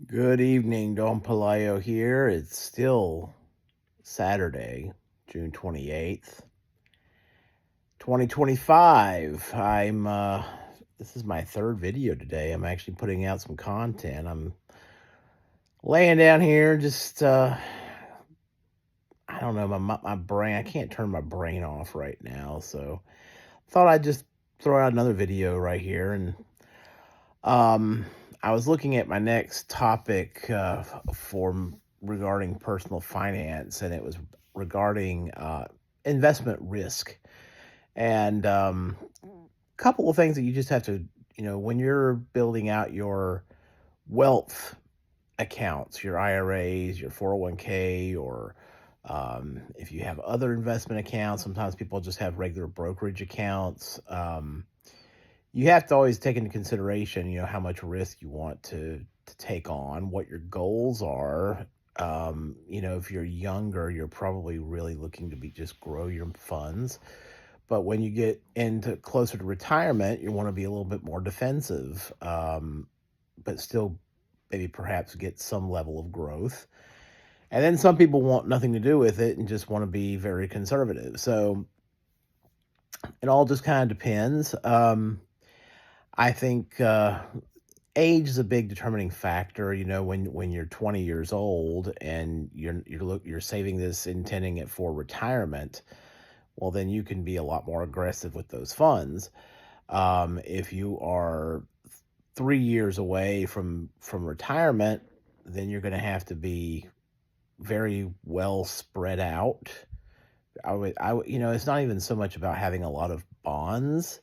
Good evening, Don Palayo here. It's still Saturday, June 28th, 2025. This is my third video today. I'm actually putting out some content. I'm laying down here just I don't know, my brain, I can't turn my brain off right now. So thought I'd just throw out another video right here. And um I was looking at my next topic regarding personal finance, and it was regarding investment risk. And couple of things that you just have to, when you're building out your wealth accounts, your IRAs, your 401k, or if you have other investment accounts, sometimes people just have regular brokerage accounts. You have to always take into consideration, how much risk you want to take on, what your goals are. If you're younger, you're probably really looking to be just grow your funds. But when you get into closer to retirement, you want to be a little bit more defensive, but still maybe perhaps get some level of growth. And then some people want nothing to do with it and just want to be very conservative. So it all just kind of depends. I think age is a big determining factor. When you're 20 years old and you're saving this, intending it for retirement, well, then you can be a lot more aggressive with those funds. If you are 3 years away from retirement, then you're going to have to be very well spread out. It's not even so much about having a lot of bonds,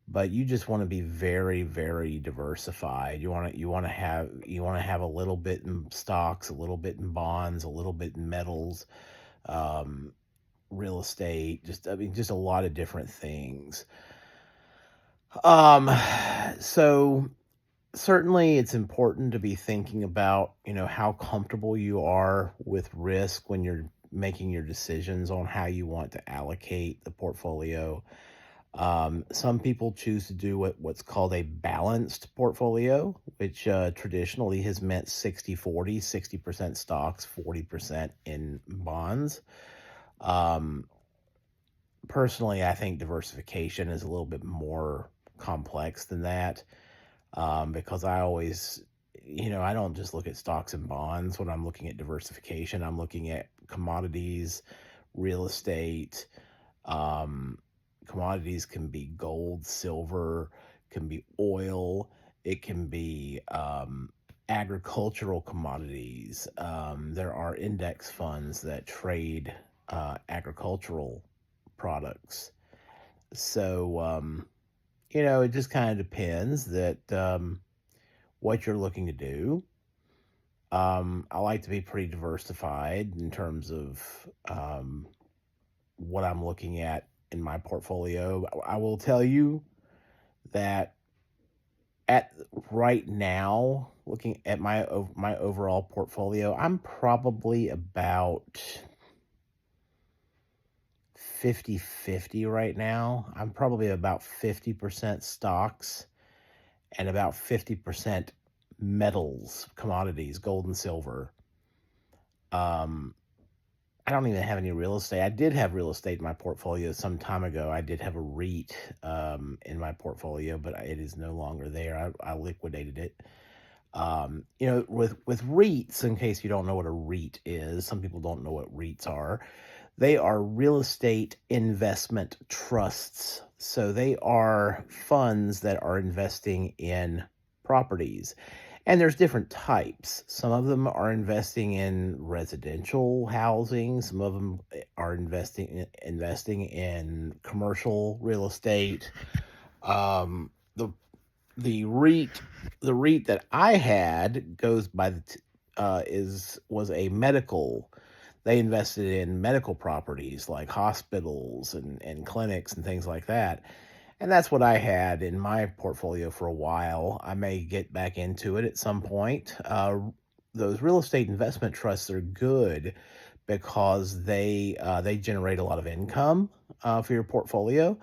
but you just want to be very, very diversified. You want to have a little bit in stocks, a little bit in bonds, a little bit in metals, um, real estate, just a lot of different things. Um, so certainly it's important to be thinking about, how comfortable you are with risk when you're making your decisions on how you want to allocate the portfolio. Some people choose to do what's called a balanced portfolio, which traditionally has meant 60-40, 60% stocks, 40% in bonds. Um, Personally, I think diversification is a little bit more complex than that, because I don't just look at stocks and bonds when I'm looking at diversification. I'm looking at commodities, real estate. Um, Commodities can be gold, silver, can be oil, it can be agricultural commodities. There are index funds that trade agricultural products. So, it just kind of depends that what you're looking to do. I like to be pretty diversified in terms of what I'm looking at in my portfolio. I will tell you that at right now, looking at my overall portfolio, I'm probably about 50-50 right now. I'm probably about 50% stocks and about 50% metals, commodities, gold and silver. Um, I don't even have any real estate. I did have real estate in my portfolio some time ago. I did have a REIT in my portfolio, but it is no longer there. I liquidated it. With REITs, in case you don't know what a REIT is, some people don't know what REITs are. They are real estate investment trusts. So they are funds that are investing in properties. And there's different types. Some of them are investing in residential housing. Some of them are investing in commercial real estate. Um, the the REIT that I had goes by is was a medical. They invested in medical properties like hospitals and clinics and things like that. And that's what I had in my portfolio for a while. I may get back into it at some point. Those real estate investment trusts are good because they generate a lot of income for your portfolio.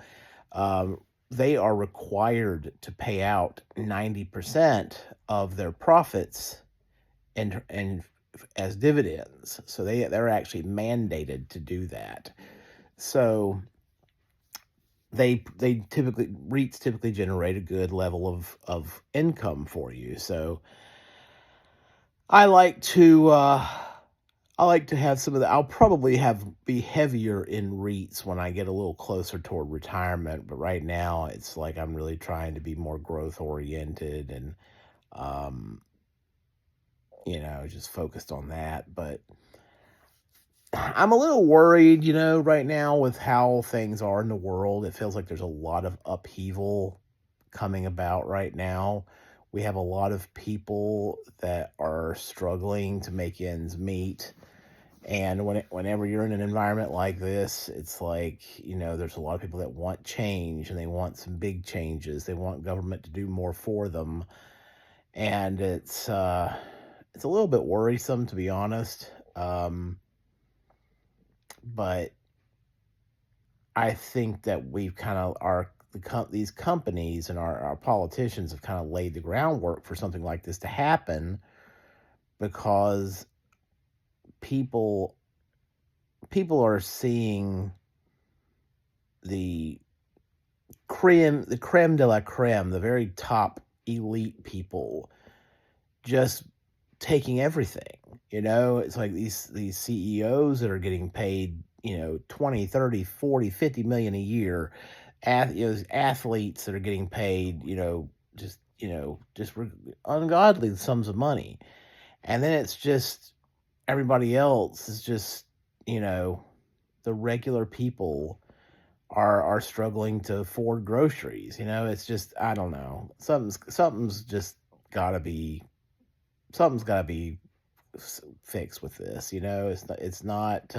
Um, they are required to pay out 90% of their profits and as dividends. So they're actually mandated to do that. So they typically REITs typically generate a good level of income for you. So I like to have some of the I'll probably have be heavier in REITs when I get a little closer toward retirement, but right now it's like I'm really trying to be more growth oriented and um just focused on that. But I'm a little worried, right now with how things are in the world. It feels like there's a lot of upheaval coming about right now. We have a lot of people that are struggling to make ends meet. And whenever you're in an environment like this, it's like, there's a lot of people that want change and they want some big changes. They want government to do more for them. And it's a little bit worrisome, to be honest. But I think that we've kind of these companies and our politicians have kind of laid the groundwork for something like this to happen because people people are seeing the creme de la creme, the very top elite people just taking everything. It's like these CEOs that are getting paid, 20, 30, 40, 50 million a year. Athletes that are getting paid, ungodly sums of money. And then it's just everybody else is just, you know, the regular people are struggling to afford groceries. It's just, I don't know. Something's just gotta be something's gotta be fixed with this. It's not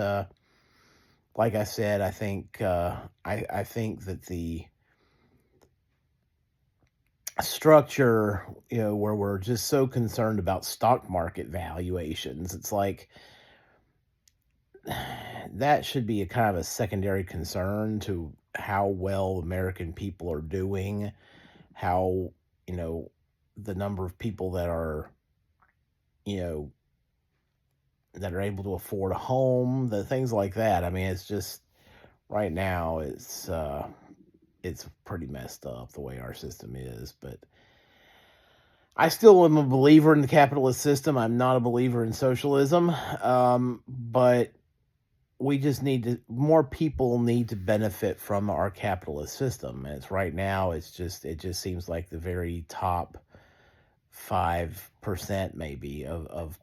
like I said. I think that the structure, where we're just so concerned about stock market valuations, it's like that should be a kind of a secondary concern to how well American people are doing, how, you know, the number of people you know, that are able to afford a home, the things like that. I mean, it's just right now it's pretty messed up the way our system is, but I still am a believer in the capitalist system. I'm not a believer in socialism. But we just need to more people need to benefit from our capitalist system. And it's right now it just seems like the very top 5% maybe of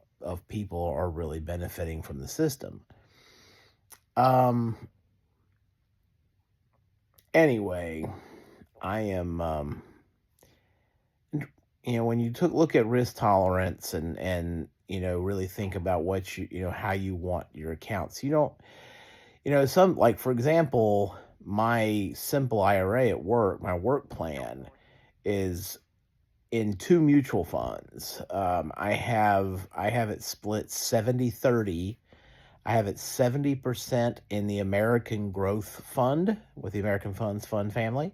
people are really benefiting from the system. Um anyway, I am when you look at risk tolerance and really think about what how you want your accounts. You don't some, like, for example, my simple IRA at work, my work plan is in two mutual funds. I have it split 70-30. I have it 70% in the American Growth Fund with the American Funds Fund family.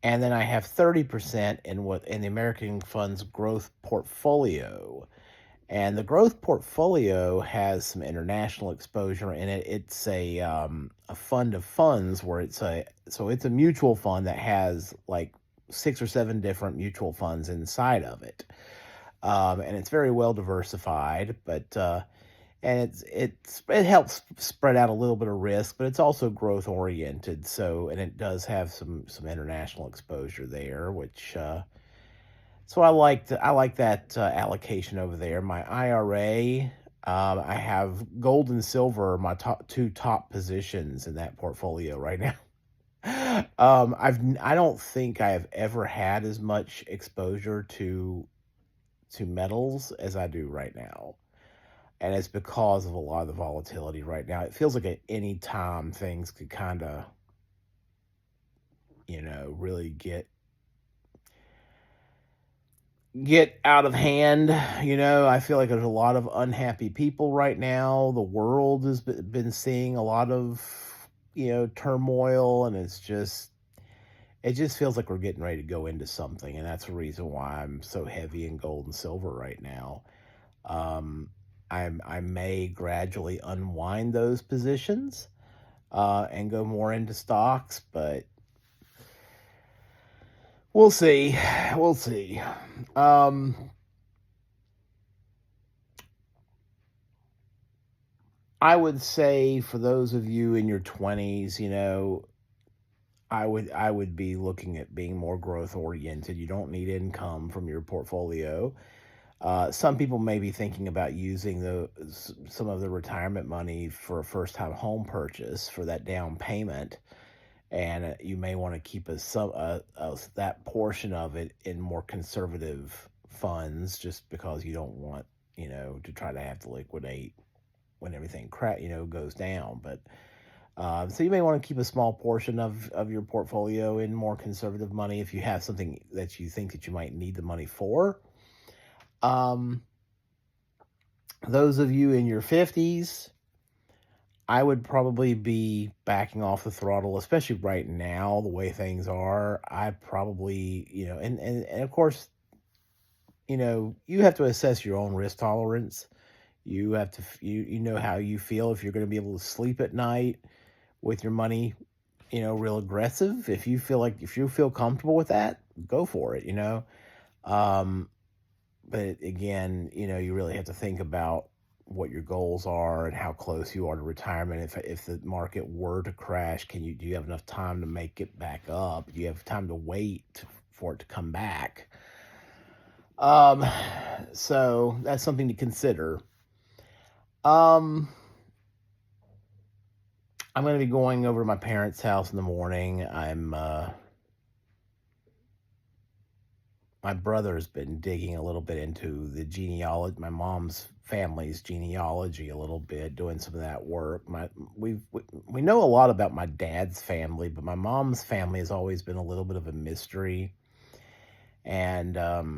And then I have 30% in the American Funds Growth Portfolio. And the growth portfolio has some international exposure in it. It's a fund of funds where it's a mutual fund that has like 6 or 7 different mutual funds inside of it. And it's very well diversified, but and it helps spread out a little bit of risk, but it's also growth oriented. And it does have some international exposure there, which so I like that allocation over there. My IRA, I have gold and silver, my two top positions in that portfolio right now. I don't think I have ever had as much exposure to metals as I do right now. And it's because of a lot of the volatility right now. It feels like at any time things could kind of, really get out of hand. I feel like there's a lot of unhappy people right now. The world has been seeing a lot of, turmoil, and it just feels like we're getting ready to go into something. And that's the reason why I'm so heavy in gold and silver right now. Um, I may gradually unwind those positions and go more into stocks, but we'll see. We'll see. Um, I would say for those of you in your 20s, I would be looking at being more growth oriented. You don't need income from your portfolio. Some people may be thinking about using some of the retirement money for a first time home purchase for that down payment, and you may want to keep that portion of it in more conservative funds, just because you don't want to try to have to liquidate when everything goes down. But so you may want to keep a small portion of your portfolio in more conservative money if you have something that you think that you might need the money for. Um, those of you in your 50s, I would probably be backing off the throttle, especially right now, the way things are. I probably, and of course, you have to assess your own risk tolerance. You have to, you know how you feel, if you're going to be able to sleep at night with your money, real aggressive. If you feel comfortable with that, go for it. Um, but again, you really have to think about what your goals are and how close you are to retirement. If the market were to crash, do you have enough time to make it back up? Do you have time to wait for it to come back? Um, so that's something to consider. Um, I'm going to be going over to my parents' house in the morning. My brother's been digging a little bit into the genealogy, my mom's family's genealogy a little bit, doing some of that work. We know a lot about my dad's family, but my mom's family has always been a little bit of a mystery, and I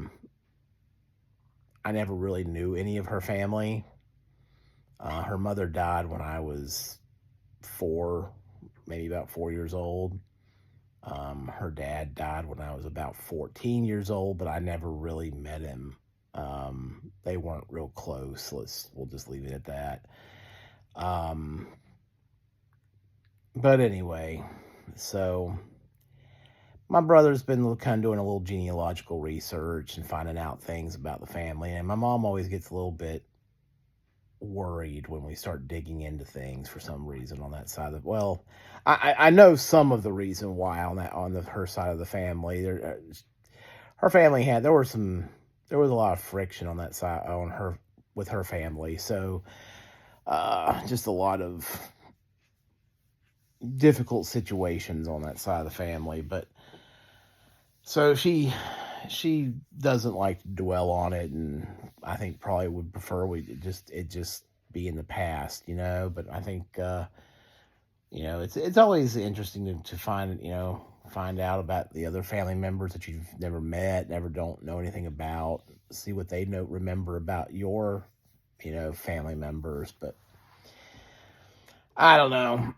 never really knew any of her family. Her mother died when I was 4, maybe about 4 years old. Her dad died when I was about 14 years old, but I never really met him. They weren't real close. We'll just leave it at that. Um, but anyway, so my brother's been kind of doing a little genealogical research and finding out things about the family, and my mom always gets a little bit worried when we start digging into things for some reason on that side of, well, I know some of the reason why her side of the family. Her family there was a lot of friction on that side on her with her family, so just a lot of difficult situations on that side of the family. But so she doesn't like to dwell on it, and I think probably would prefer it just be in the past, But I think it's always interesting to find out about the other family members that you've never met, never don't know anything about, see what they remember about your family members. But I don't know.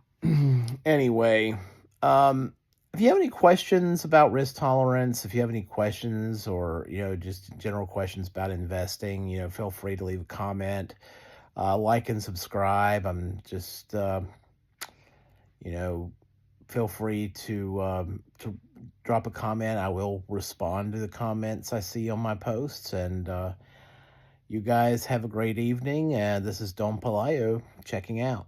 Anyway, if you have any questions about risk tolerance, if you have any questions or, just general questions about investing, feel free to leave a comment, like and subscribe. I'm just, you know, feel free to drop a comment. I will respond to the comments I see on my posts. And you guys have a great evening. And this is Don Palayo checking out.